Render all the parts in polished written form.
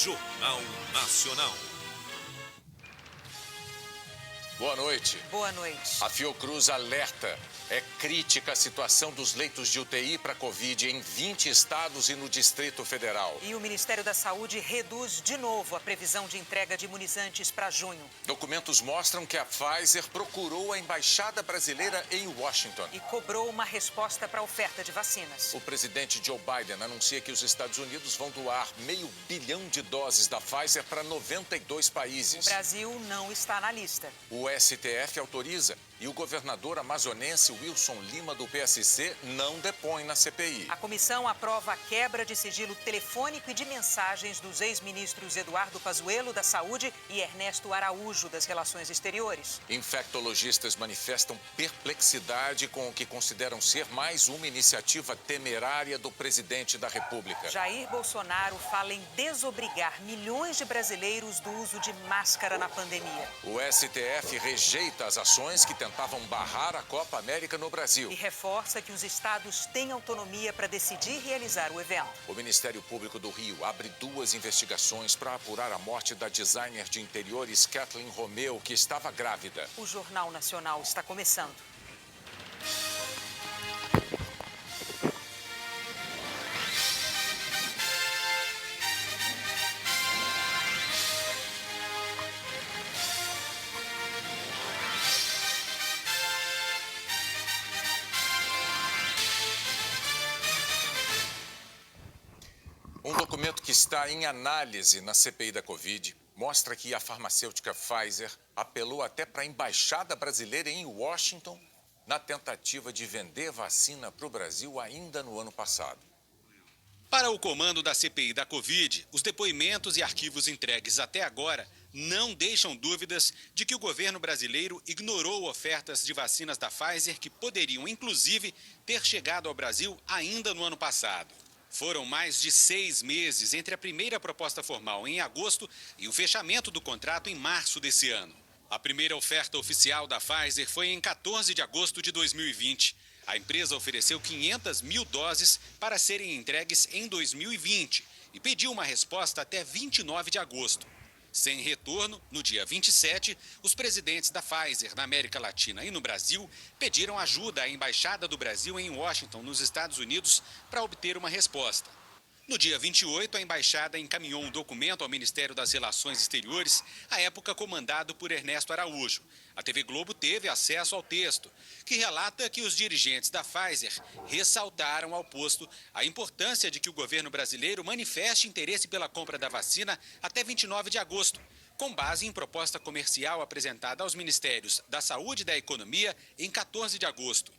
Jornal Nacional. Boa noite. Boa noite. A Fiocruz alerta. É crítica a situação dos leitos de UTI para Covid em 20 estados e no Distrito Federal. E o Ministério da Saúde reduz de novo a previsão de entrega de imunizantes para junho. Documentos mostram que a Pfizer procurou a embaixada brasileira em Washington. E cobrou uma resposta para a oferta de vacinas. O presidente Joe Biden anuncia que os Estados Unidos vão doar 500 milhões de doses da Pfizer para 92 países. O Brasil não está na lista. O STF autoriza e o governador amazonense Wilson Lima, do PSC, não depõe na CPI. A comissão aprova a quebra de sigilo telefônico e de mensagens dos ex-ministros Eduardo Pazuello, da Saúde, e Ernesto Araújo, das Relações Exteriores. Infectologistas manifestam perplexidade com o que consideram ser mais uma iniciativa temerária do presidente da República. Jair Bolsonaro fala em desobrigar milhões de brasileiros do uso de máscara na pandemia. O STF rejeita as ações que tentavam barrar a Copa América no Brasil. E reforça que os estados têm autonomia para decidir realizar o evento. O Ministério Público do Rio abre 2 investigações para apurar a morte da designer de interiores Kathleen Romeu, que estava grávida. O Jornal Nacional está começando. Um documento que está em análise na CPI da Covid mostra que a farmacêutica Pfizer apelou até para a embaixada brasileira em Washington na tentativa de vender vacina para o Brasil ainda no ano passado. Para o comando da CPI da Covid, os depoimentos e arquivos entregues até agora não deixam dúvidas de que o governo brasileiro ignorou ofertas de vacinas da Pfizer que poderiam, inclusive, ter chegado ao Brasil ainda no ano passado. Foram mais de 6 meses entre a primeira proposta formal em agosto e o fechamento do contrato em março desse ano. A primeira oferta oficial da Pfizer foi em 14 de agosto de 2020. A empresa ofereceu 500 mil doses para serem entregues em 2020 e pediu uma resposta até 29 de agosto. Sem retorno, no dia 27, os presidentes da Pfizer na América Latina e no Brasil pediram ajuda à Embaixada do Brasil em Washington, nos Estados Unidos, para obter uma resposta. No dia 28, a embaixada encaminhou um documento ao Ministério das Relações Exteriores, à época comandado por Ernesto Araújo. A TV Globo teve acesso ao texto, que relata que os dirigentes da Pfizer ressaltaram ao posto a importância de que o governo brasileiro manifeste interesse pela compra da vacina até 29 de agosto, com base em proposta comercial apresentada aos Ministérios da Saúde e da Economia em 14 de agosto.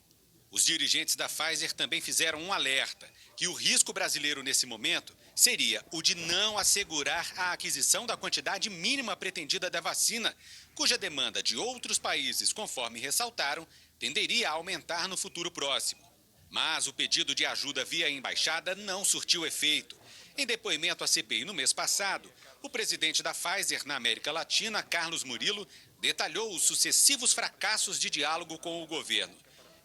Os dirigentes da Pfizer também fizeram um alerta que o risco brasileiro nesse momento seria o de não assegurar a aquisição da quantidade mínima pretendida da vacina, cuja demanda de outros países, conforme ressaltaram, tenderia a aumentar no futuro próximo. Mas o pedido de ajuda via embaixada não surtiu efeito. Em depoimento à CPI no mês passado, o presidente da Pfizer na América Latina, Carlos Murilo, detalhou os sucessivos fracassos de diálogo com o governo.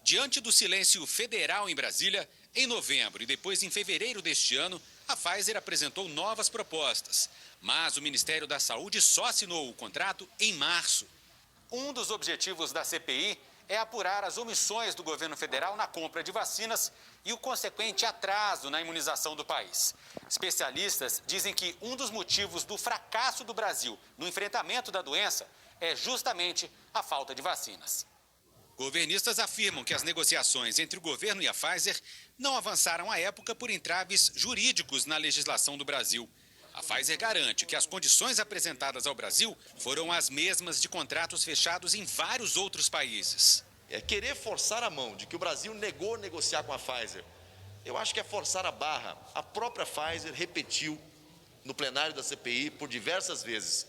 Diante do silêncio federal em Brasília, em novembro e depois em fevereiro deste ano, a Pfizer apresentou novas propostas. Mas o Ministério da Saúde só assinou o contrato em março. Um dos objetivos da CPI é apurar as omissões do governo federal na compra de vacinas e o consequente atraso na imunização do país. Especialistas dizem que um dos motivos do fracasso do Brasil no enfrentamento da doença é justamente a falta de vacinas. Governistas afirmam que as negociações entre o governo e a Pfizer não avançaram à época por entraves jurídicos na legislação do Brasil. A Pfizer garante que as condições apresentadas ao Brasil foram as mesmas de contratos fechados em vários outros países. Querer forçar a mão de que o Brasil negou negociar com a Pfizer, eu acho que é forçar a barra. A própria Pfizer repetiu no plenário da CPI por diversas vezes.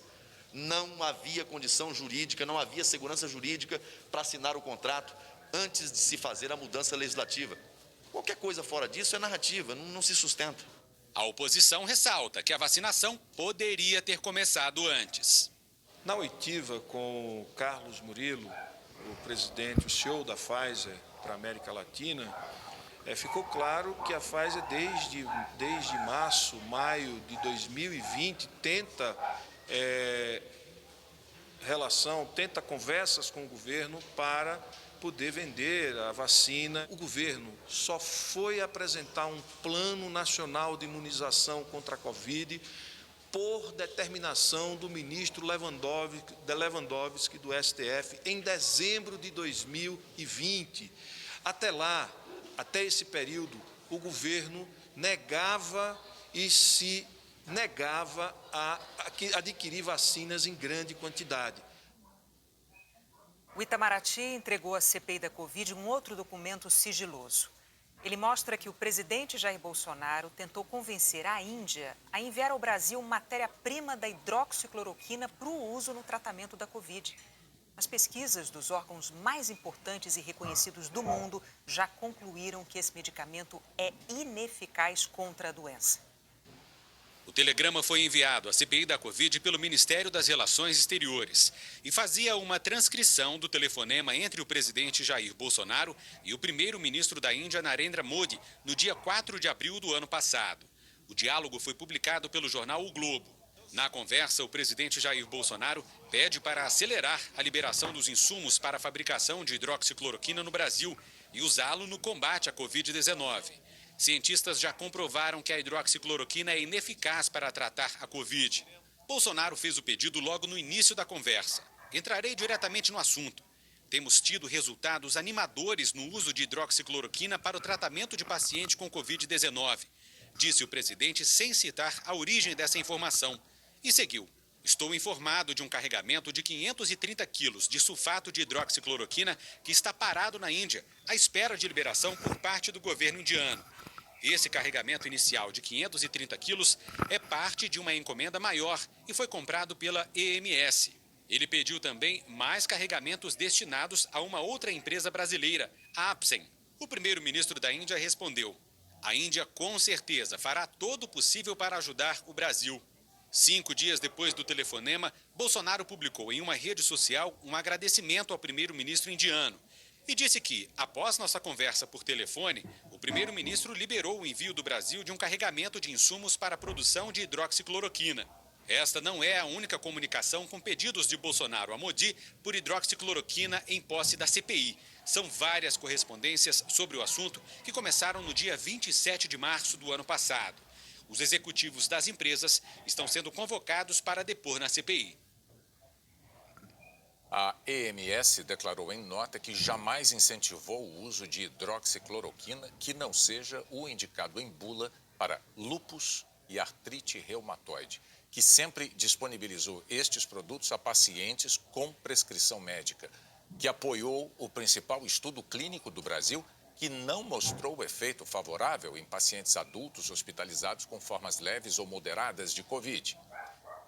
Não havia condição jurídica, não havia segurança jurídica para assinar o contrato antes de se fazer a mudança legislativa. Qualquer coisa fora disso é narrativa, não se sustenta. A oposição ressalta que a vacinação poderia ter começado antes. Na oitiva com o Carlos Murilo, o presidente, o CEO da Pfizer para a América Latina, ficou claro que a Pfizer, desde março, maio de 2020, tenta tenta conversas com o governo para poder vender a vacina. O governo só foi apresentar um plano nacional de imunização contra a Covid por determinação do ministro Lewandowski do STF em dezembro de 2020. Até esse período, o governo negava a adquirir vacinas em grande quantidade. O Itamaraty entregou à CPI da Covid um outro documento sigiloso. Ele mostra que o presidente Jair Bolsonaro tentou convencer a Índia a enviar ao Brasil matéria-prima da hidroxicloroquina para o uso no tratamento da Covid. As pesquisas dos órgãos mais importantes e reconhecidos do mundo já concluíram que esse medicamento é ineficaz contra a doença. O telegrama foi enviado à CPI da Covid pelo Ministério das Relações Exteriores e fazia uma transcrição do telefonema entre o presidente Jair Bolsonaro e o primeiro-ministro da Índia, Narendra Modi, no dia 4 de abril do ano passado. O diálogo foi publicado pelo jornal O Globo. Na conversa, o presidente Jair Bolsonaro pede para acelerar a liberação dos insumos para a fabricação de hidroxicloroquina no Brasil e usá-lo no combate à Covid-19. Cientistas já comprovaram que a hidroxicloroquina é ineficaz para tratar a Covid. Bolsonaro fez o pedido logo no início da conversa. Entrarei diretamente no assunto. Temos tido resultados animadores no uso de hidroxicloroquina para o tratamento de pacientes com Covid-19, disse o presidente sem citar a origem dessa informação. E seguiu. Estou informado de um carregamento de 530 quilos de sulfato de hidroxicloroquina que está parado na Índia, à espera de liberação por parte do governo indiano. Esse carregamento inicial de 530 quilos é parte de uma encomenda maior e foi comprado pela EMS. Ele pediu também mais carregamentos destinados a uma outra empresa brasileira, a Apsen. O primeiro-ministro da Índia respondeu: a Índia com certeza fará todo o possível para ajudar o Brasil. 5 dias depois do telefonema, Bolsonaro publicou em uma rede social um agradecimento ao primeiro-ministro indiano e disse que, após nossa conversa por telefone, o primeiro-ministro liberou o envio do Brasil de um carregamento de insumos para a produção de hidroxicloroquina. Esta não é a única comunicação com pedidos de Bolsonaro a Modi por hidroxicloroquina em posse da CPI. São várias correspondências sobre o assunto que começaram no dia 27 de março do ano passado. Os executivos das empresas estão sendo convocados para depor na CPI. A EMS declarou em nota que jamais incentivou o uso de hidroxicloroquina que não seja o indicado em bula para lúpus e artrite reumatoide, que sempre disponibilizou estes produtos a pacientes com prescrição médica, que apoiou o principal estudo clínico do Brasil, que não mostrou efeito favorável em pacientes adultos hospitalizados com formas leves ou moderadas de Covid,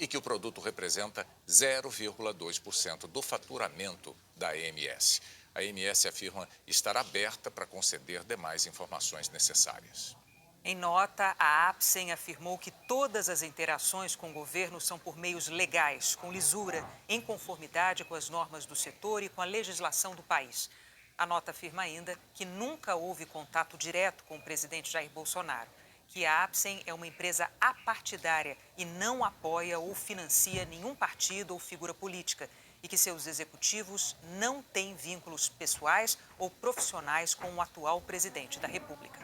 e que o produto representa 0,2% do faturamento da AMS. A AMS afirma estar aberta para conceder demais informações necessárias. Em nota, a Apsen afirmou que todas as interações com o governo são por meios legais, com lisura, em conformidade com as normas do setor e com a legislação do país. A nota afirma ainda que nunca houve contato direto com o presidente Jair Bolsonaro, que a Apsen é uma empresa apartidária e não apoia ou financia nenhum partido ou figura política e que seus executivos não têm vínculos pessoais ou profissionais com o atual presidente da República.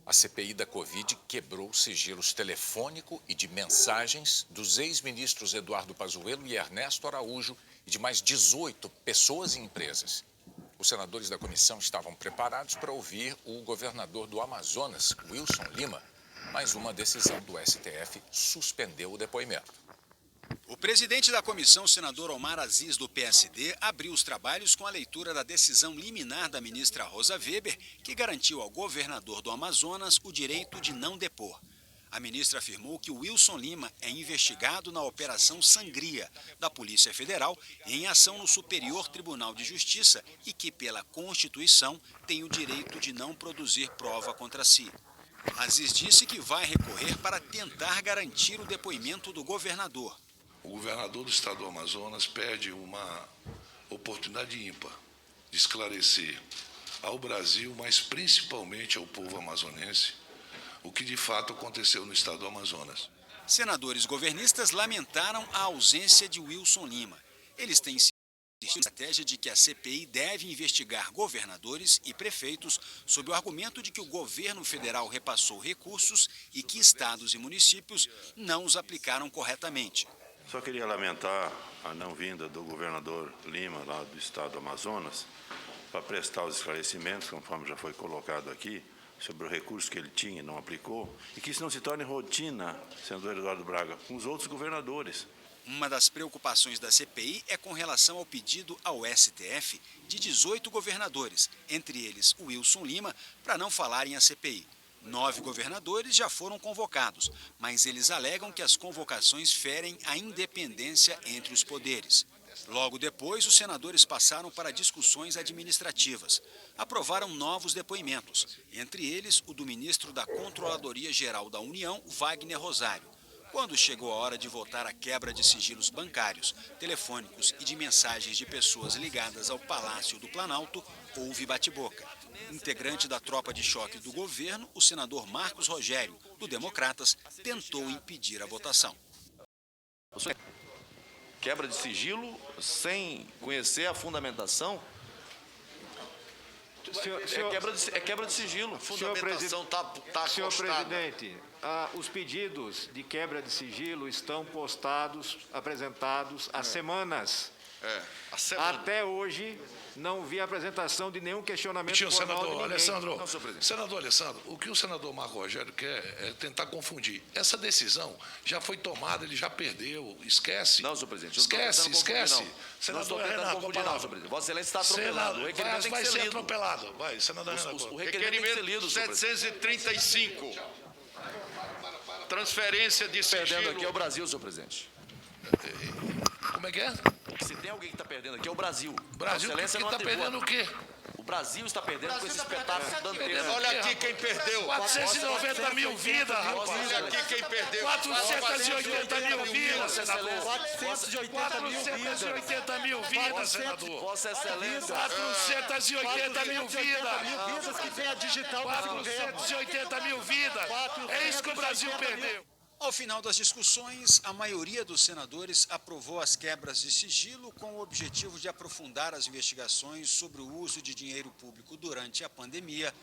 A CPI da Covid quebrou sigilos telefônico e de mensagens dos ex-ministros Eduardo Pazuello e Ernesto Araújo e de mais 18 pessoas e empresas. Os senadores da comissão estavam preparados para ouvir o governador do Amazonas, Wilson Lima, mas uma decisão do STF suspendeu o depoimento. O presidente da comissão, senador Omar Aziz, do PSD, abriu os trabalhos com a leitura da decisão liminar da ministra Rosa Weber, que garantiu ao governador do Amazonas o direito de não depor. A ministra afirmou que Wilson Lima é investigado na Operação Sangria, da Polícia Federal, em ação no Superior Tribunal de Justiça e que, pela Constituição, tem o direito de não produzir prova contra si. Aziz disse que vai recorrer para tentar garantir o depoimento do governador. O governador do estado do Amazonas pede uma oportunidade ímpar de esclarecer ao Brasil, mas principalmente ao povo amazonense, o que de fato aconteceu no estado do Amazonas. Senadores governistas lamentaram a ausência de Wilson Lima. Eles têm insistido na estratégia de que a CPI deve investigar governadores e prefeitos sob o argumento de que o governo federal repassou recursos e que estados e municípios não os aplicaram corretamente. Só queria lamentar a não vinda do governador Lima, lá do estado do Amazonas, para prestar os esclarecimentos, conforme já foi colocado aqui, sobre o recurso que ele tinha e não aplicou, e que isso não se torne rotina, senador Eduardo Braga, com os outros governadores. Uma das preocupações da CPI é com relação ao pedido ao STF de 18 governadores, entre eles o Wilson Lima, para não falarem à CPI. 9 governadores já foram convocados, mas eles alegam que as convocações ferem a independência entre os poderes. Logo depois, os senadores passaram para discussões administrativas. Aprovaram novos depoimentos, entre eles o do ministro da Controladoria Geral da União, Wagner Rosário. Quando chegou a hora de votar a quebra de sigilos bancários, telefônicos e de mensagens de pessoas ligadas ao Palácio do Planalto, houve bate-boca. Integrante da tropa de choque do governo, o senador Marcos Rogério, do Democratas, tentou impedir a votação. Quebra de sigilo sem conhecer a fundamentação. É quebra de sigilo. A fundamentação está Senhor presidente, os pedidos de quebra de sigilo estão postados, apresentados há semanas. Até hoje, não vi a apresentação de nenhum questionamento formal de ninguém. Senador Alessandro, o que o senador Marco Rogério quer é tentar confundir. Essa decisão já foi tomada, ele já perdeu. Esquece. Não, senhor presidente. Esquece. Não estou tentando confundir, não, senhor presidente. Vossa Excelência está atropelado. O requerimento tem que ser lido. Atropelado. Vai, senador Renan. O requerimento tem que ser lido, senhor presidente. 735. Transferência de sigilo. Perdendo aqui é o Brasil, senhor presidente. Como é que é? Se tem alguém que está perdendo aqui é o Brasil. Brasil que está perdendo o quê? O Brasil está perdendo com esse espetáculo dantesco. Olha aqui quem perdeu. 490 mil vidas, rapaz. Olha aqui quem perdeu. 480 mil vidas, senador. 480 mil vidas, senador. Vossa Excelência. 480 mil vidas. vidas que tem a digital 480 mil vidas. É isso que o Brasil perdeu. Ao final das discussões, a maioria dos senadores aprovou as quebras de sigilo com o objetivo de aprofundar as investigações sobre o uso de dinheiro público durante a pandemia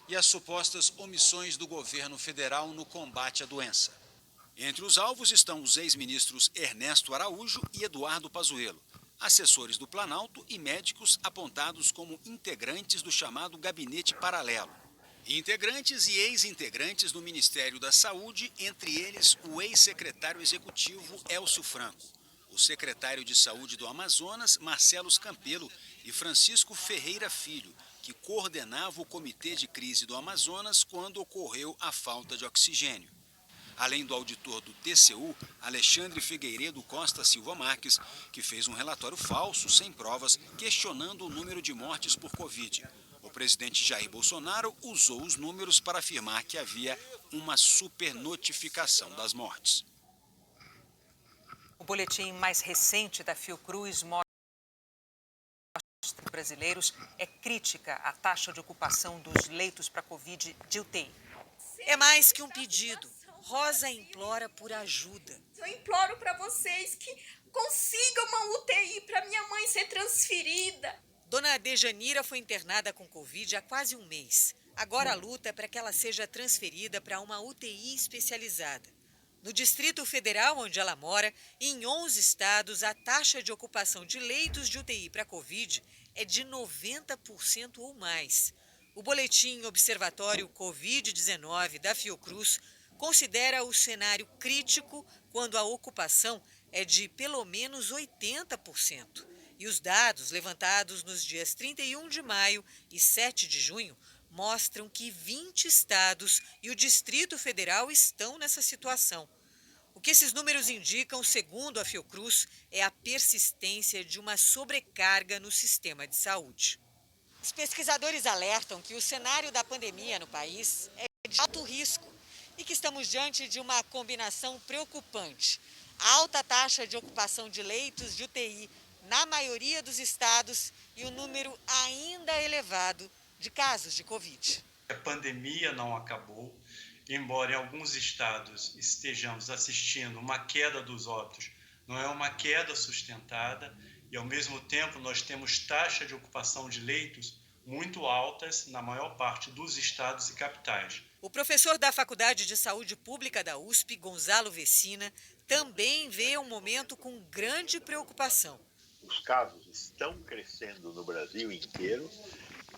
e as supostas omissões do governo federal no combate à doença. Entre os alvos estão os ex-ministros Ernesto Araújo e Eduardo Pazuello, assessores do Planalto e médicos apontados como integrantes do chamado Gabinete Paralelo. Integrantes e ex-integrantes do Ministério da Saúde, entre eles o ex-secretário executivo Elcio Franco, o secretário de Saúde do Amazonas, Marcelo Campelo, e Francisco Ferreira Filho, que coordenava o Comitê de Crise do Amazonas quando ocorreu a falta de oxigênio. Além do auditor do TCU, Alexandre Figueiredo Costa Silva Marques, que fez um relatório falso, sem provas, questionando o número de mortes por Covid. O presidente Jair Bolsonaro usou os números para afirmar que havia uma supernotificação das mortes. O boletim mais recente da Fiocruz mostra que brasileiros é crítica à taxa de ocupação dos leitos para Covid de UTI. É mais que um pedido. Rosa implora por ajuda. Eu imploro para vocês que consigam uma UTI para minha mãe ser transferida. Dona Dejanira foi internada com Covid há quase um mês. Agora a luta é para que ela seja transferida para uma UTI especializada. No Distrito Federal, onde ela mora, e em 11 estados, a taxa de ocupação de leitos de UTI para Covid é de 90% ou mais. O boletim Observatório Covid-19 da Fiocruz considera o cenário crítico quando a ocupação é de pelo menos 80%. E os dados levantados nos dias 31 de maio e 7 de junho mostram que 20 estados e o Distrito Federal estão nessa situação. O que esses números indicam, segundo a Fiocruz, é a persistência de uma sobrecarga no sistema de saúde. Os pesquisadores alertam que o cenário da pandemia no país é de alto risco e que estamos diante de uma combinação preocupante. A alta taxa de ocupação de leitos de UTI na maioria dos estados e o número ainda elevado de casos de Covid. A pandemia não acabou, embora em alguns estados estejamos assistindo uma queda dos óbitos, não é uma queda sustentada e, ao mesmo tempo, nós temos taxa de ocupação de leitos muito altas na maior parte dos estados e capitais. O professor da Faculdade de Saúde Pública da USP, Gonzalo Vecina, também vê um momento com grande preocupação. Os casos estão crescendo no Brasil inteiro,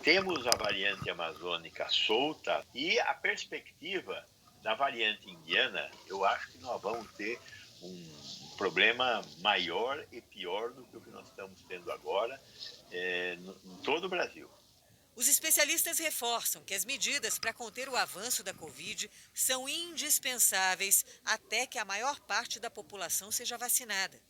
temos a variante amazônica solta e a perspectiva da variante indiana, eu acho que nós vamos ter um problema maior e pior do que o que nós estamos tendo agora em todo o Brasil. Os especialistas reforçam que as medidas para conter o avanço da Covid são indispensáveis até que a maior parte da população seja vacinada.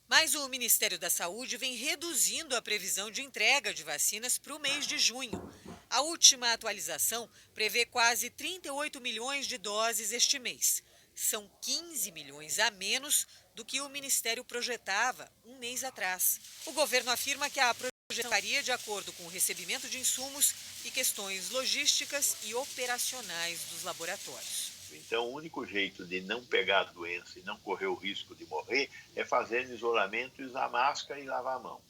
Mas o Ministério da Saúde vem reduzindo a previsão de entrega de vacinas para o mês de junho. A última atualização prevê quase 38 milhões de doses este mês. São 15 milhões a menos do que o Ministério projetava um mês atrás. O governo afirma que a projeção varia de acordo com o recebimento de insumos e questões logísticas e operacionais dos laboratórios. Então, o único jeito de não pegar a doença e não correr o risco de morrer é fazer isolamento, usar máscara e lavar a mão.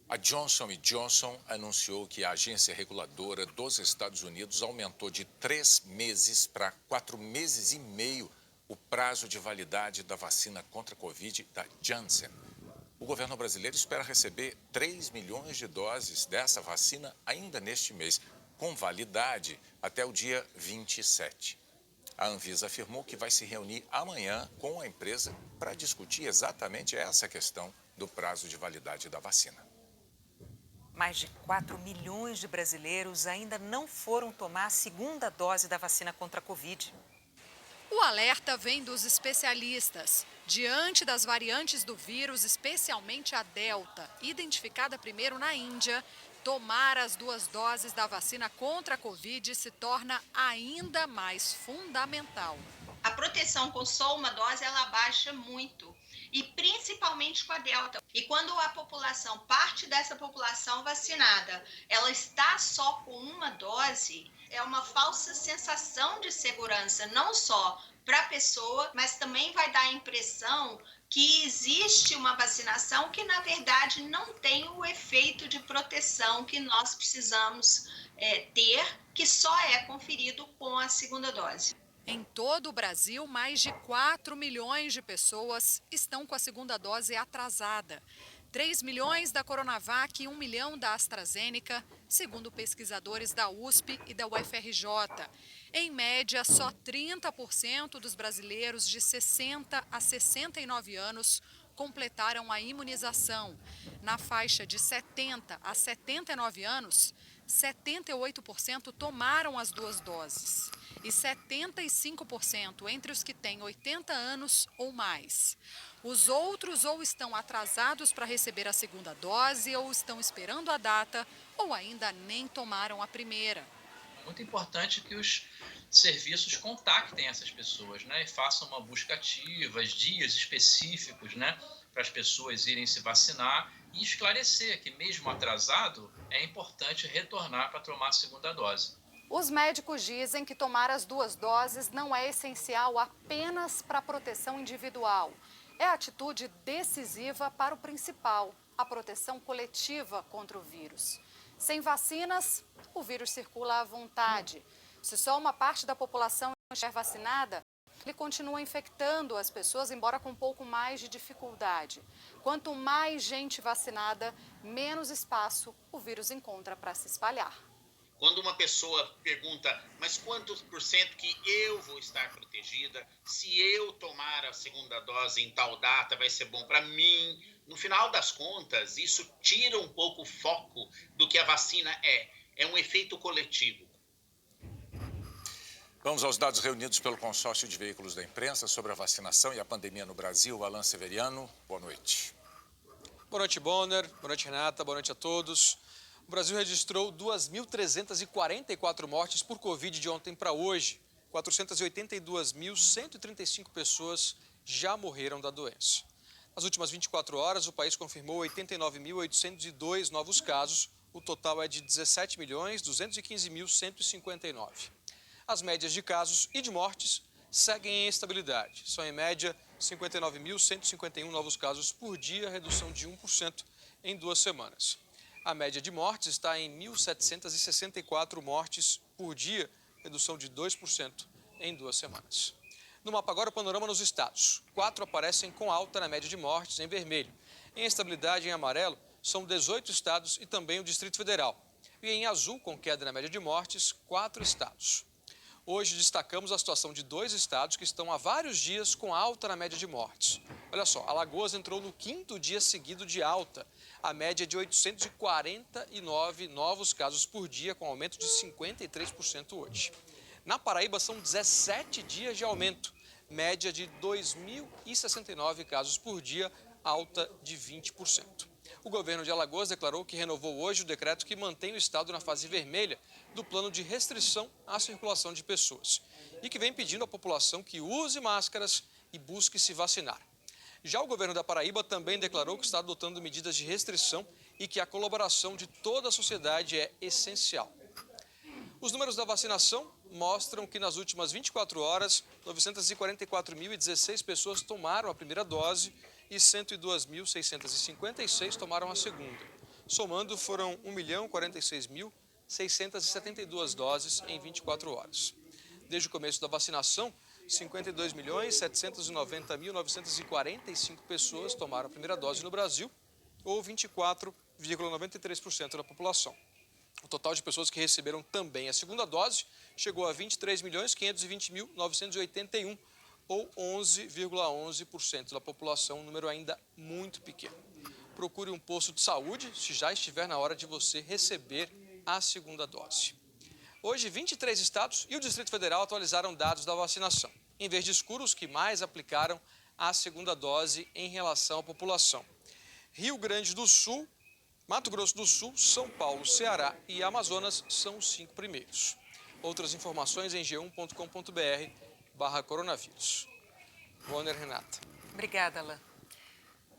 A Johnson & Johnson anunciou que a agência reguladora dos Estados Unidos aumentou de 3 meses para 4 meses e meio o prazo de validade da vacina contra a Covid da Janssen. O governo brasileiro espera receber 3 milhões de doses dessa vacina ainda neste mês, com validade até o dia 27. A Anvisa afirmou que vai se reunir amanhã com a empresa para discutir exatamente essa questão do prazo de validade da vacina. Mais de 4 milhões de brasileiros ainda não foram tomar a segunda dose da vacina contra a Covid. O alerta vem dos especialistas. Diante das variantes do vírus, especialmente a Delta, identificada primeiro na Índia, tomar as 2 doses da vacina contra a Covid se torna ainda mais fundamental. A proteção com só uma dose, ela baixa muito, e principalmente com a Delta. E quando a população, parte dessa população vacinada, ela está só com uma dose, é uma falsa sensação de segurança, não só para a pessoa, mas também vai dar a impressão que existe uma vacinação que, na verdade, não tem o efeito de proteção que nós precisamos ter, que só é conferido com a segunda dose. Em todo o Brasil, mais de 4 milhões de pessoas estão com a segunda dose atrasada. 3 milhões da Coronavac e 1 milhão da AstraZeneca, segundo pesquisadores da USP e da UFRJ. Em média, só 30% dos brasileiros de 60 a 69 anos completaram a imunização. Na faixa de 70 a 79 anos, 78% tomaram as 2 doses e 75% entre os que têm 80 anos ou mais. Os outros ou estão atrasados para receber a segunda dose ou estão esperando a data ou ainda nem tomaram a primeira. É muito importante que os serviços contactem essas pessoas, né, e façam uma busca ativa, dias específicos, né, para as pessoas irem se vacinar e esclarecer que, mesmo atrasado, é importante retornar para tomar a segunda dose. Os médicos dizem que tomar as 2 doses não é essencial apenas para a proteção individual. É a atitude decisiva para o principal, a proteção coletiva contra o vírus. Sem vacinas, o vírus circula à vontade. Se só uma parte da população estiver vacinada, ele continua infectando as pessoas, embora com um pouco mais de dificuldade. Quanto mais gente vacinada, menos espaço o vírus encontra para se espalhar. Quando uma pessoa pergunta, mas quantos por cento que eu vou estar protegida? Se eu tomar a segunda dose em tal data, vai ser bom para mim? No final das contas, isso tira um pouco o foco do que a vacina é. É um efeito coletivo. Vamos aos dados reunidos pelo consórcio de veículos da imprensa sobre a vacinação e a pandemia no Brasil. Alan Severiano, boa noite. Boa noite, Bonner. Boa noite, Renata. Boa noite a todos. O Brasil registrou 2.344 mortes por Covid de ontem para hoje. 482.135 pessoas já morreram da doença. Nas últimas 24 horas, o país confirmou 89.802 novos casos, O total é de 17.215.159. As médias de casos e de mortes seguem em estabilidade. São, em média, 59.151 novos casos por dia, redução de 1% em 2 semanas. A média de mortes está em 1.764 mortes por dia, redução de 2% em 2 semanas. No mapa agora, o panorama nos estados. 4 aparecem com alta na média de mortes, em vermelho. Em estabilidade, em amarelo, são 18 estados e também o Distrito Federal. E em azul, com queda na média de mortes, 4 estados. Hoje destacamos a situação de 2 estados que estão há vários dias com alta na média de mortes. Olha só, Alagoas entrou no 5º dia seguido de alta, a média de 849 novos casos por dia, com aumento de 53% hoje. Na Paraíba são 17 dias de aumento, média de 2.069 casos por dia, alta de 20%. O governo de Alagoas declarou que renovou hoje o decreto que mantém o estado na fase vermelha do plano de restrição à circulação de pessoas e que vem pedindo à população que use máscaras e busque se vacinar. Já o governo da Paraíba também declarou que está adotando medidas de restrição e que a colaboração de toda a sociedade é essencial. Os números da vacinação mostram que nas últimas 24 horas, 944.016 pessoas tomaram a primeira dose e 102.656 tomaram a segunda. Somando, foram 1.046.672 doses em 24 horas. Desde o começo da vacinação, 52.790.945 pessoas tomaram a primeira dose no Brasil, ou 24,93% da população. O total de pessoas que receberam também a segunda dose chegou a 23.520.981, ou 11,11% da população, um número ainda muito pequeno. Procure um posto de saúde se já estiver na hora de você receber a segunda dose. Hoje, 23 estados e o Distrito Federal atualizaram dados da vacinação. Em verde escuro, os que mais aplicaram a segunda dose em relação à população. Rio Grande do Sul, Mato Grosso do Sul, São Paulo, Ceará e Amazonas são os 5 primeiros. Outras informações em g1.com.br/coronavírus. Bonner, Renata. Obrigada, Alain.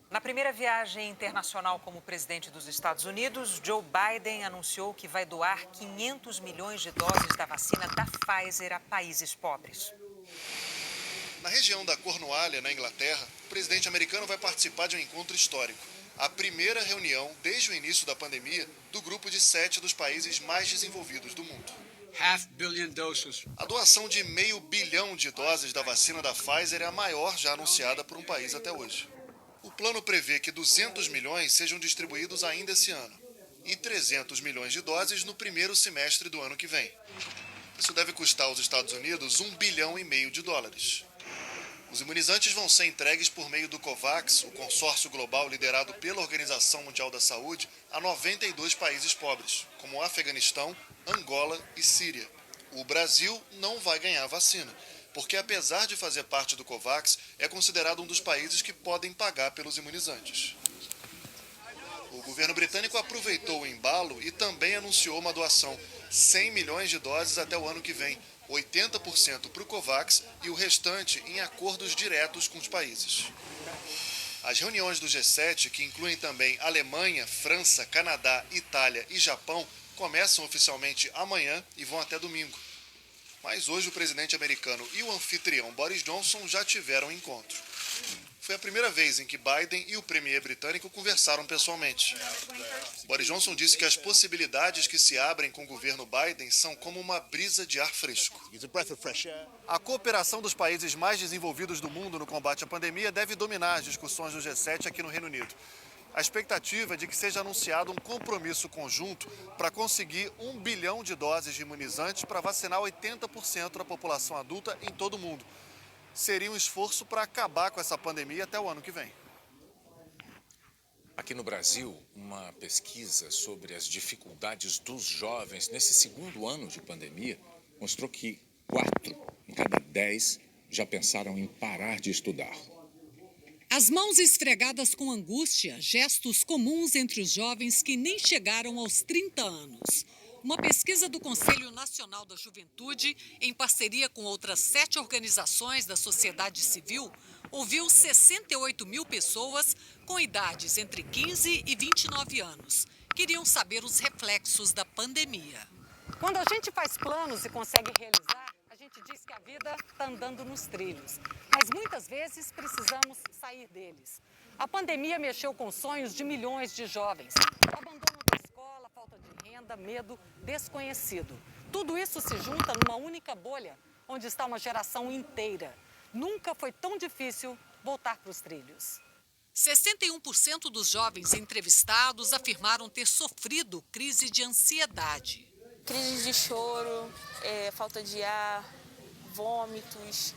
Na primeira viagem internacional como presidente dos Estados Unidos, Joe Biden anunciou que vai doar 500 milhões de doses da vacina da Pfizer a países pobres. Na região da Cornualha, na Inglaterra, o presidente americano vai participar de um encontro histórico. A primeira reunião, desde o início da pandemia, do grupo de 7 dos países mais desenvolvidos do mundo. A doação de 500 milhão de doses da vacina da Pfizer é a maior já anunciada por um país até hoje. O plano prevê que 200 milhões sejam distribuídos ainda esse ano e 300 milhões de doses no primeiro semestre do ano que vem. Isso deve custar aos Estados Unidos US$ 1,5 bilhão de dólares. Os imunizantes vão ser entregues por meio do COVAX, o consórcio global liderado pela Organização Mundial da Saúde, a 92 países pobres, como o Afeganistão, Angola e Síria. O Brasil não vai ganhar vacina, porque apesar de fazer parte do COVAX, é considerado um dos países que podem pagar pelos imunizantes. O governo britânico aproveitou o embalo e também anunciou uma doação, 100 milhões de doses até o ano que vem, 80% para o COVAX e o restante em acordos diretos com os países. As reuniões do G7, que incluem também Alemanha, França, Canadá, Itália e Japão, começam oficialmente amanhã e vão até domingo. Mas hoje o presidente americano e o anfitrião Boris Johnson já tiveram um encontro. Foi a primeira vez em que Biden e o premier britânico conversaram pessoalmente. Boris Johnson disse que as possibilidades que se abrem com o governo Biden são como uma brisa de ar fresco. A cooperação dos países mais desenvolvidos do mundo no combate à pandemia deve dominar as discussões do G7 aqui no Reino Unido. A expectativa é de que seja anunciado um compromisso conjunto para conseguir 1 bilhão de doses de imunizantes para vacinar 80% da população adulta em todo o mundo. Seria um esforço para acabar com essa pandemia até o ano que vem. Aqui no Brasil, uma pesquisa sobre as dificuldades dos jovens nesse segundo ano de pandemia mostrou que 4 em cada 10 já pensaram em parar de estudar. As mãos esfregadas com angústia, gestos comuns entre os jovens que nem chegaram aos 30 anos. Uma pesquisa do Conselho Nacional da Juventude, em parceria com outras 7 organizações da sociedade civil, ouviu 68 mil pessoas com idades entre 15 e 29 anos, que queriam saber os reflexos da pandemia. Quando a gente faz planos e consegue realizar, a gente diz que a vida está andando nos trilhos. Mas muitas vezes precisamos sair deles. A pandemia mexeu com sonhos de milhões de jovens. Abandono da escola, falta de renda, medo, desconhecido. Tudo isso se junta numa única bolha, onde está uma geração inteira. Nunca foi tão difícil voltar para os trilhos. 61% dos jovens entrevistados afirmaram ter sofrido crise de ansiedade. Crise de choro, falta de ar, vômitos,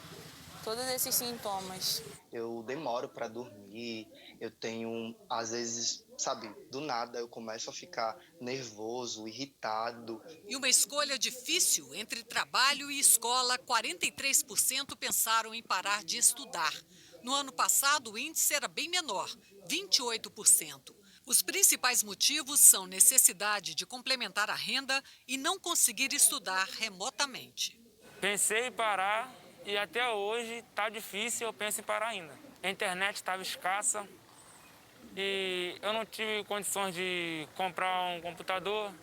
todos esses sintomas. Eu demoro para dormir, eu tenho, às vezes, sabe, do nada eu começo a ficar nervoso, irritado. E uma escolha difícil entre trabalho e escola, 43% pensaram em parar de estudar. No ano passado, o índice era bem menor, 28%. Os principais motivos são necessidade de complementar a renda e não conseguir estudar remotamente. Pensei em parar e até hoje está difícil, eu penso em parar ainda. A internet estava escassa e eu não tive condições de comprar um computador.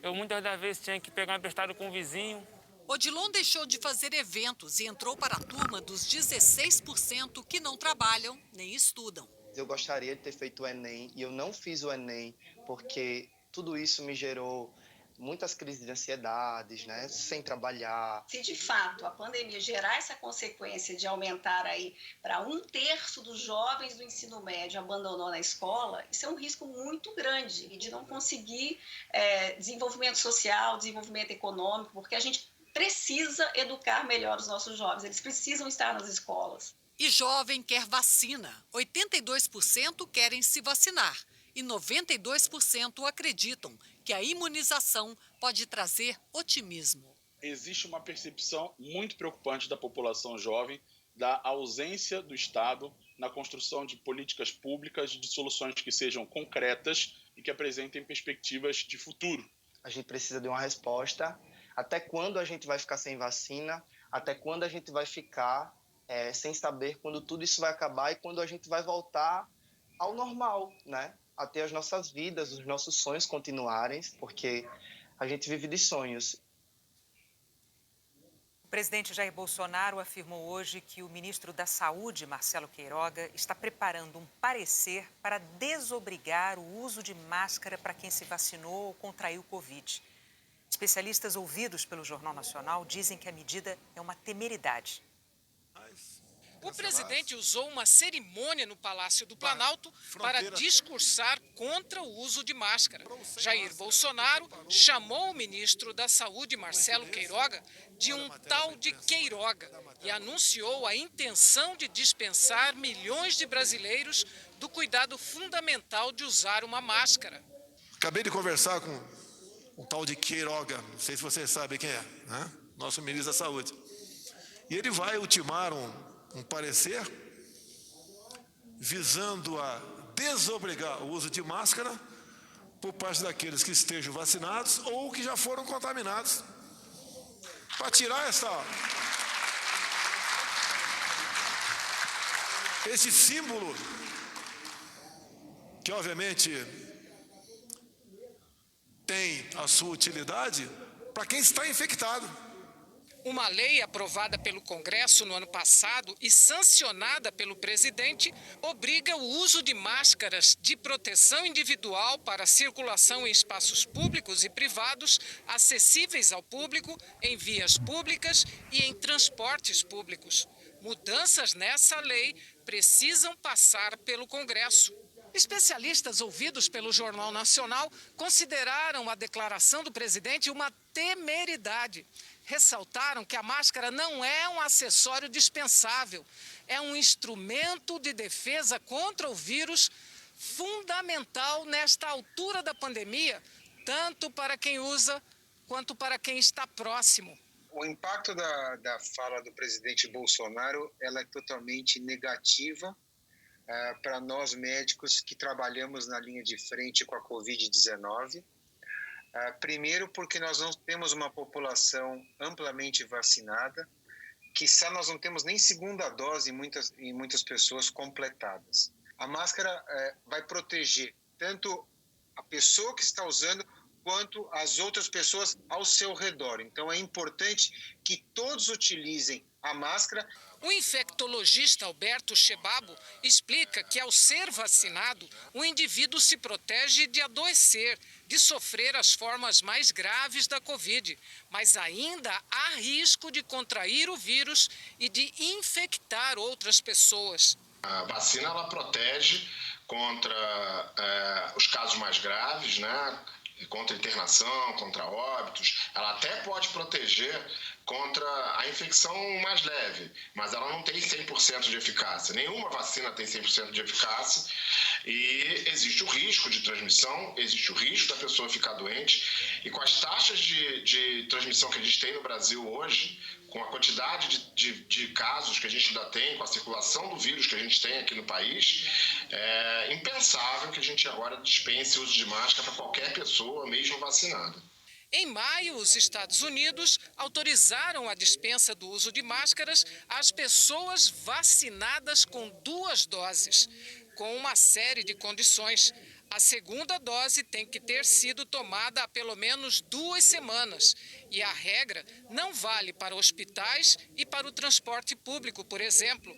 Eu muitas das vezes tinha que pegar emprestado com um vizinho. Odilon deixou de fazer eventos e entrou para a turma dos 16% que não trabalham nem estudam. Eu gostaria de ter feito o Enem e eu não fiz o Enem porque tudo isso me gerou muitas crises de ansiedades, né? Sem trabalhar. Se de fato a pandemia gerar essa consequência de aumentar aí para 1/3 dos jovens do ensino médio abandonou na escola, isso é um risco muito grande e de não conseguir desenvolvimento social, desenvolvimento econômico, porque a gente precisa educar melhor os nossos jovens, eles precisam estar nas escolas. E jovem quer vacina. 82% querem se vacinar e 92% acreditam que a imunização pode trazer otimismo. Existe uma percepção muito preocupante da população jovem da ausência do Estado na construção de políticas públicas, de soluções que sejam concretas e que apresentem perspectivas de futuro. A gente precisa de uma resposta. Até quando a gente vai ficar sem vacina? Até quando a gente vai ficar sem saber quando tudo isso vai acabar e quando a gente vai voltar ao normal, né? A ter as nossas vidas, os nossos sonhos continuarem, porque a gente vive de sonhos. O presidente Jair Bolsonaro afirmou hoje que o ministro da Saúde, Marcelo Queiroga, está preparando um parecer para desobrigar o uso de máscara para quem se vacinou ou contraiu Covid. Especialistas ouvidos pelo Jornal Nacional dizem que a medida é uma temeridade. O presidente usou uma cerimônia no Palácio do Planalto para discursar contra o uso de máscara. Jair Bolsonaro chamou o ministro da Saúde, Marcelo Queiroga, de um tal de Queiroga e anunciou a intenção de dispensar milhões de brasileiros do cuidado fundamental de usar uma máscara. Acabei de conversar com um tal de Queiroga, não sei se vocês sabem quem é, né? Nosso ministro da Saúde. E ele vai ultimar um parecer visando a desobrigar o uso de máscara por parte daqueles que estejam vacinados ou que já foram contaminados. Para tirar esse símbolo, que obviamente tem a sua utilidade para quem está infectado. Uma lei aprovada pelo Congresso no ano passado e sancionada pelo presidente obriga o uso de máscaras de proteção individual para circulação em espaços públicos e privados, acessíveis ao público, em vias públicas e em transportes públicos. Mudanças nessa lei precisam passar pelo Congresso. Especialistas ouvidos pelo Jornal Nacional consideraram a declaração do presidente uma temeridade. Ressaltaram que a máscara não é um acessório dispensável, é um instrumento de defesa contra o vírus fundamental nesta altura da pandemia, tanto para quem usa quanto para quem está próximo. O impacto da fala do presidente Bolsonaro ela é totalmente negativa para nós médicos que trabalhamos na linha de frente com a Covid-19. Primeiro, porque nós não temos uma população amplamente vacinada, quiçá nós não temos nem segunda dose em muitas pessoas completadas. A máscara vai proteger tanto a pessoa que está usando quanto as outras pessoas ao seu redor. Então, é importante que todos utilizem a máscara. O infectologista Alberto Chebabo explica que, ao ser vacinado, o indivíduo se protege de adoecer, de sofrer as formas mais graves da Covid, mas ainda há risco de contrair o vírus e de infectar outras pessoas. A vacina ela protege contra os casos mais graves, né? Contra internação, contra óbitos. Ela até pode proteger contra a infecção mais leve, mas ela não tem 100% de eficácia. Nenhuma vacina tem 100% de eficácia e existe o risco de transmissão, existe o risco da pessoa ficar doente. E com as taxas de transmissão que a gente tem no Brasil hoje, com a quantidade de casos que a gente ainda tem, com a circulação do vírus que a gente tem aqui no país, é impensável que a gente agora dispense o uso de máscara para qualquer pessoa, mesmo vacinada. Em maio, os Estados Unidos autorizaram a dispensa do uso de máscaras às pessoas vacinadas com 2 doses, com uma série de condições. A segunda dose tem que ter sido tomada há pelo menos 2 semanas. E a regra não vale para hospitais e para o transporte público, por exemplo.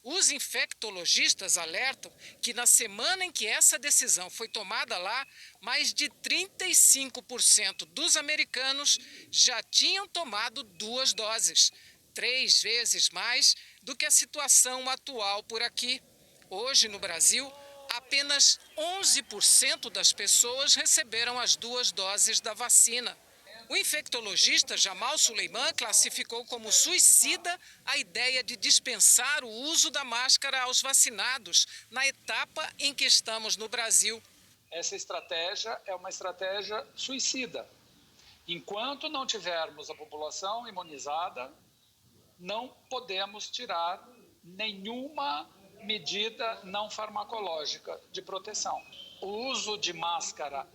Os infectologistas alertam que na semana em que essa decisão foi tomada lá, mais de 35% dos americanos já tinham tomado 2 doses, 3 vezes mais do que a situação atual por aqui. Hoje, no Brasil, apenas 11% das pessoas receberam as 2 doses da vacina. O infectologista Jamal Suleiman classificou como suicida a ideia de dispensar o uso da máscara aos vacinados na etapa em que estamos no Brasil. Essa estratégia é uma estratégia suicida. Enquanto não tivermos a população imunizada, não podemos tirar nenhuma medida não farmacológica de proteção. O uso de máscara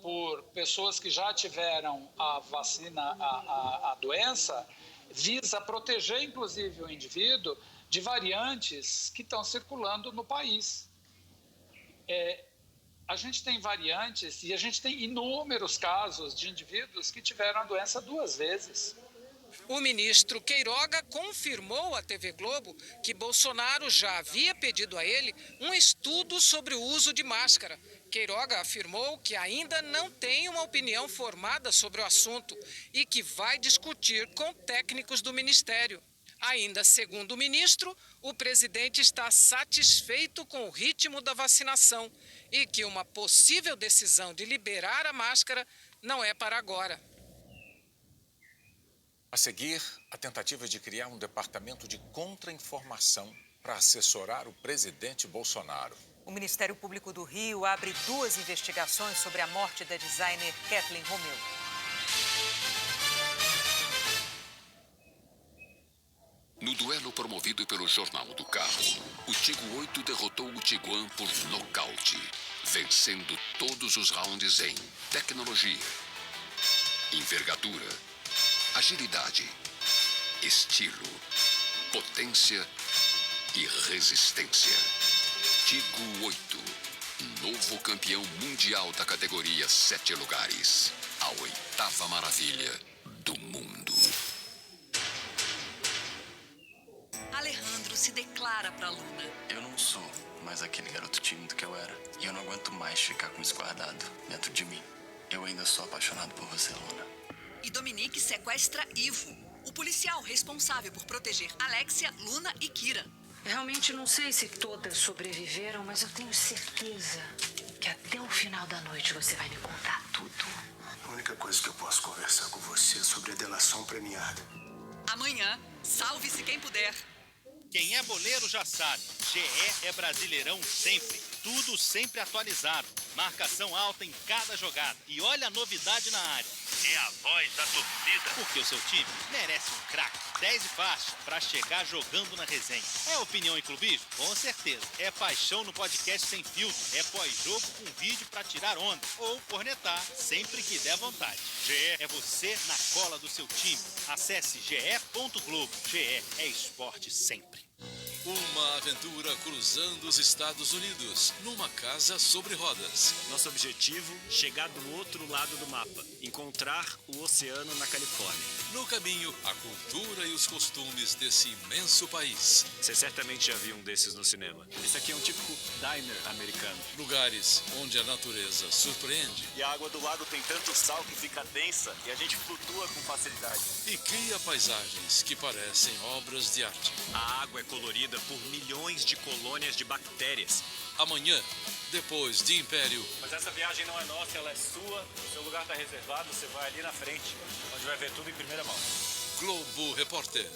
por pessoas que já tiveram a vacina, a doença, visa proteger, inclusive, o indivíduo de variantes que estão circulando no país. A gente tem variantes e a gente tem inúmeros casos de indivíduos que tiveram a doença 2 vezes. O ministro Queiroga confirmou à TV Globo que Bolsonaro já havia pedido a ele um estudo sobre o uso de máscara. Queiroga afirmou que ainda não tem uma opinião formada sobre o assunto e que vai discutir com técnicos do ministério. Ainda segundo o ministro, o presidente está satisfeito com o ritmo da vacinação e que uma possível decisão de liberar a máscara não é para agora. A seguir, a tentativa de criar um departamento de contra-informação para assessorar o presidente Bolsonaro. O Ministério Público do Rio abre 2 investigações sobre a morte da designer Kathleen Romeu. No duelo promovido pelo Jornal do Carro, o Tiggo 8 derrotou o Tiguan por nocaute, vencendo todos os rounds em tecnologia, envergadura, agilidade, estilo, potência e resistência. Tiggo 8, novo campeão mundial da categoria 7 lugares, a 8ª maravilha do mundo. Alejandro se declara pra Luna. Eu não sou mais aquele garoto tímido que eu era. E eu não aguento mais ficar com isso guardado dentro de mim. Eu ainda sou apaixonado por você, Luna. E Dominique sequestra Ivo, o policial responsável por proteger Alexia, Luna e Kira. Realmente não sei se todas sobreviveram, mas eu tenho certeza que até o final da noite você vai me contar tudo. A única coisa que eu posso conversar com você é sobre a delação premiada. Amanhã, salve-se quem puder. Quem é boleiro já sabe, GE é Brasileirão sempre, tudo sempre atualizado, marcação alta em cada jogada. E olha a novidade na área, é a voz da torcida. Porque o seu time merece um craque. 10 de faixa pra chegar jogando na resenha. É opinião e clubismo? Com certeza. É paixão no podcast sem filtro. É pós-jogo com vídeo pra tirar onda. Ou cornetar sempre que der vontade. GE é você na cola do seu time. Acesse ge.globo. GE é esporte sempre. Uma aventura cruzando os Estados Unidos, numa casa sobre rodas. Nosso objetivo, chegar do outro lado do mapa, encontrar o oceano na Califórnia. No caminho, a cultura e os costumes desse imenso país. Você certamente já viu um desses no cinema. Esse aqui é um típico diner americano. Lugares onde a natureza surpreende. E a água do lago tem tanto sal que fica densa e a gente flutua com facilidade. E cria paisagens que parecem obras de arte. A água é colorida por milhões de colônias de bactérias. Amanhã, depois de Império. Mas essa viagem não é nossa, ela é sua. O seu lugar está reservado, você vai ali na frente, onde vai ver tudo em primeira mão. Globo Repórter.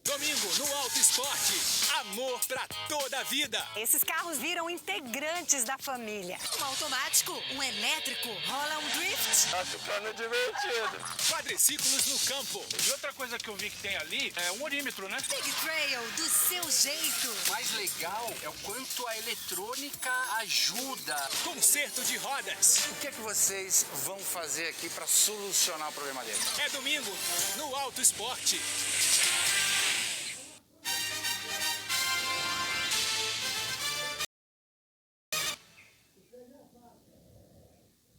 Domingo no Auto Esporte, amor pra toda a vida. Esses carros viram integrantes da família. Um automático, um elétrico, rola um drift. Tá ficando divertido. Quadriciclos no campo. E outra coisa que eu vi que tem ali é um orímetro, né? Big Trail, do seu jeito. O mais legal é o quanto a eletrônica ajuda. Conserto de rodas. O que é que vocês vão fazer aqui para solucionar o problema dele? É domingo no Auto Esporte.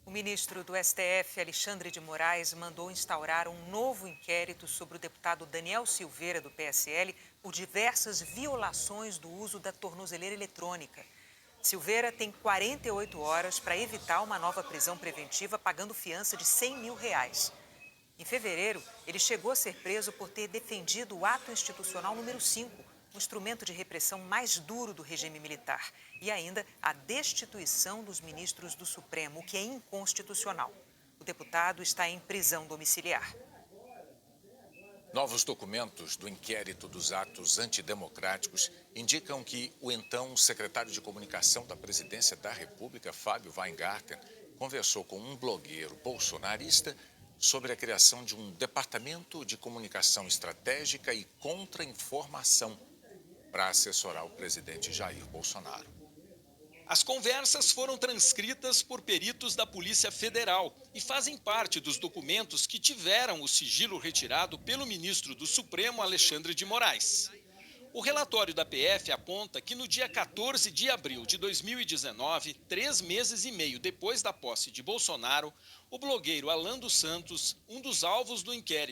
O ministro do STF, Alexandre de Moraes, mandou instaurar um novo inquérito sobre o deputado Daniel Silveira, do PSL, por diversas violações do uso da tornozeleira eletrônica. Silveira tem 48 horas para evitar uma nova prisão preventiva, pagando fiança de R$100 mil. Em fevereiro, ele chegou a ser preso por ter defendido o ato institucional número 5, um instrumento de repressão mais duro do regime militar, e ainda a destituição dos ministros do Supremo, o que é inconstitucional. O deputado está em prisão domiciliar. Novos documentos do inquérito dos atos antidemocráticos indicam que o então secretário de Comunicação da Presidência da República, Fábio Weingarten, conversou com um blogueiro bolsonarista sobre a criação de um departamento de comunicação estratégica e contra-informação para assessorar o presidente Jair Bolsonaro. As conversas foram transcritas por peritos da Polícia Federal e fazem parte dos documentos que tiveram o sigilo retirado pelo ministro do Supremo, Alexandre de Moraes. O relatório da PF aponta que no dia 14 de abril de 2019, 3 meses e meio depois da posse de Bolsonaro, o blogueiro Alan dos Santos, um dos alvos do inquérito